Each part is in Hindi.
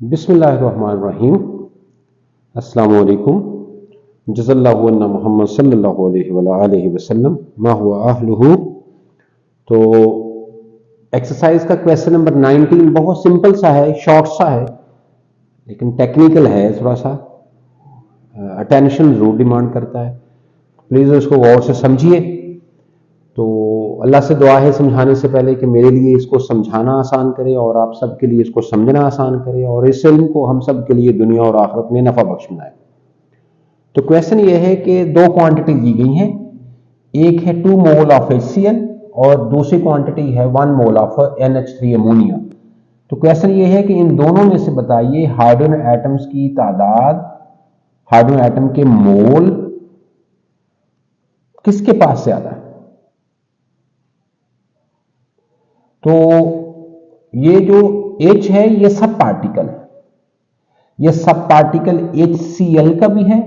बिस्मिल्लाहिर्रहमानिर्रहीम। अस्सलामु अलैकुम। जज़ल्लाहु अन्ना मुहम्मद सल्लल्लाहु अलैहि वसल्लम मा हुवा अहलुहु। तो एक्सरसाइज का क्वेश्चन नंबर 19 बहुत सिंपल सा है, शॉर्ट सा है, लेकिन टेक्निकल है, थोड़ा सा अटेंशन जरूर डिमांड करता है। प्लीज़ इसको गौर से समझिए। तो अल्लाह से दुआ है समझाने से पहले कि मेरे लिए इसको समझाना आसान करे और आप सबके लिए इसको समझना आसान करे और इस इल्म को हम सब के लिए दुनिया और आखिरत में नफा बख्श बनाए। तो क्वेश्चन ये है कि दो क्वांटिटी दी गई हैं, एक है 2 मोल ऑफ HCl और दूसरी क्वांटिटी है 1 मोल ऑफ NH3 अमोनिया। तो क्वेश्चन ये है कि इन दोनों में से बताइए हाइड्रोजन एटम्स की तादाद, हाइड्रोजन एटम के मोल किसके पास ज्यादा है। तो ये जो H है ये सब पार्टिकल है, ये सब पार्टिकल HCl का भी है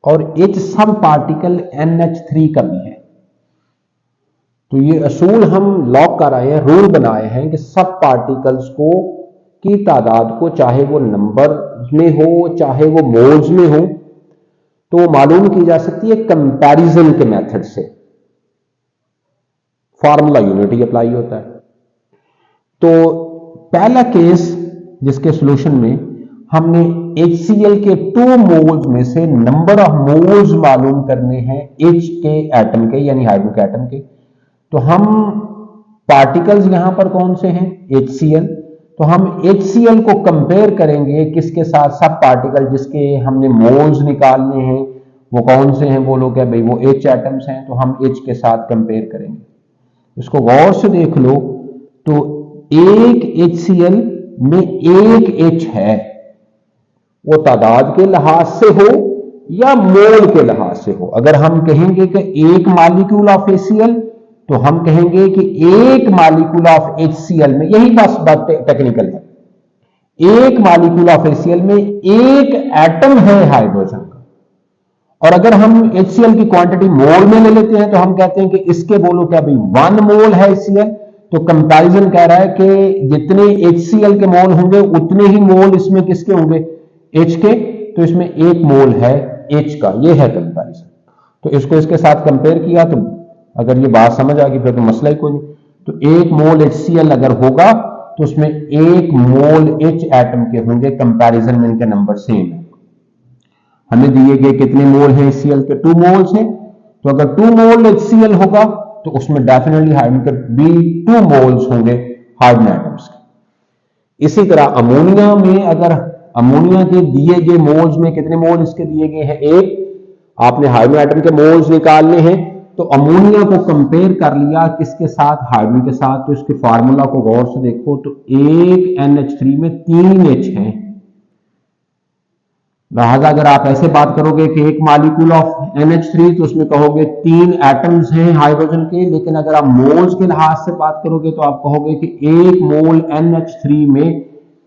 और H सब पार्टिकल NH3 का भी है। तो ये असूल हम लॉक कर आए हैं, रूल बनाए हैं कि सब पार्टिकल्स को की तादाद को चाहे वो नंबर में हो चाहे वो मोल्स में हो तो मालूम की जा सकती है कंपैरिजन के मेथड से। फार्मूला यूनिटी अप्लाई होता है। तो पहला केस जिसके सॉल्यूशन में हमने HCl के 2 मोल्स में से नंबर ऑफ मोल्स मालूम करने हैं H के एटम के, यानी हाइड्रोजन के एटम के। तो हम पार्टिकल्स यहां पर कौन से हैं, HCl। तो हम HCl को कंपेयर करेंगे किसके साथ, सब पार्टिकल जिसके हमने मोल्स निकालने हैं वो कौन से हैं, बोलो क्या भाई, वो H एटम्स हैं। तो हम H के साथ कंपेयर करेंगे। इसको गौर से देख लो। तो एक HCl में एक H है, वो तादाद के लिहाज से हो या मोल के लिहाज से हो। अगर हम कहेंगे कि एक मॉलिक्यूल ऑफ HCl तो हम कहेंगे कि एक मॉलिक्यूल ऑफ HCl में, यही बस बात टेक्निकल है, एक मॉलिक्यूल ऑफ HCl में एक एटम है हाइड्रोजन का। और अगर हम HCl की क्वांटिटी मोल में ले लेते हैं तो हम कहते हैं कि इसके बोलो क्या भाई 1 मोल है HCl। तो कंपैरिजन कह रहा है कि जितने HCl के मोल होंगे उतने ही मोल इसमें किसके होंगे, H के। तो इसमें 1 मोल है H का, ये है कंपैरिजन। तो इसको इसके साथ कंपेयर किया तो अगर ये बात समझ आ गई फिर तो मसला ही कोई नहीं। तो 1 मोल HCl अगर होगा तो उसमें 1 मोल H एटम के होंगे, कंपैरिजन में इनके नंबर सेम है। हमें दिए गए कितने मोल हैं HCl के, 2 मोल्स हैं। तो अगर 2 मोल HCl होगा तो उसमें डेफिनेटली हाइड्रोजन के भी 2 मोल्स होंगे हाइड्रोजन एटम्स के। इसी तरह अमोनिया में अगर अमोनिया के दिए गए मोल्स में कितने मोल इसके दिए गए हैं, 1। आपने हाइड्रोजन एटम के मोल्स निकालने हैं तो अमोनिया को कंपेयर कर लिया किसके साथ, हाइड्रोजन के साथ। तो इसके फार्मूला को गौर से देखो तो एक NH3 में 3 H हैं। लिहाजा अगर आप ऐसे बात करोगे कि एक मॉलिक्यूल ऑफ NH3 तो उसमें कहोगे 3 एटम्स हैं हाइड्रोजन के। लेकिन अगर आप मोल्स के लिहाज से बात करोगे तो आप कहोगे कि 1 मोल NH3 में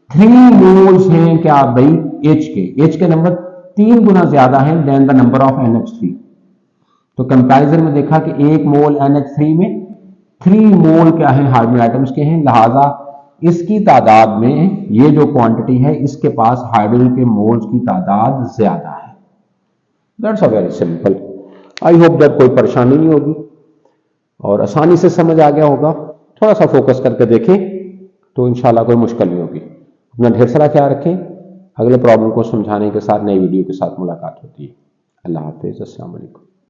3 मोल्स हैं क्या भाई, H के। H के नंबर 3 गुना ज्यादा हैं then the number of NH3। तो कंपैरिजन में देखा कि 1 मोल NH3 में 3 मोल क्या है हाइड्रोजन एटम्स के हैं। लिहाजा इसकी तादाद में ये जो क्वांटिटी है इसके पास हाइड्रोजन के मोल्स की तादाद ज्यादा है। That's a very simple. I hope that कोई परेशानी नहीं होगी और आसानी से समझ आ गया होगा। थोड़ा सा फोकस करके देखें तो इंशाल्लाह कोई मुश्किल नहीं होगी। अपना ढेर सारा ख्याल रखें। अगले प्रॉब्लम को समझाने के साथ नई वीडियो के साथ मुलाकात होती है। अल्लाह हाफिज। अस्सलाम वालेकुम।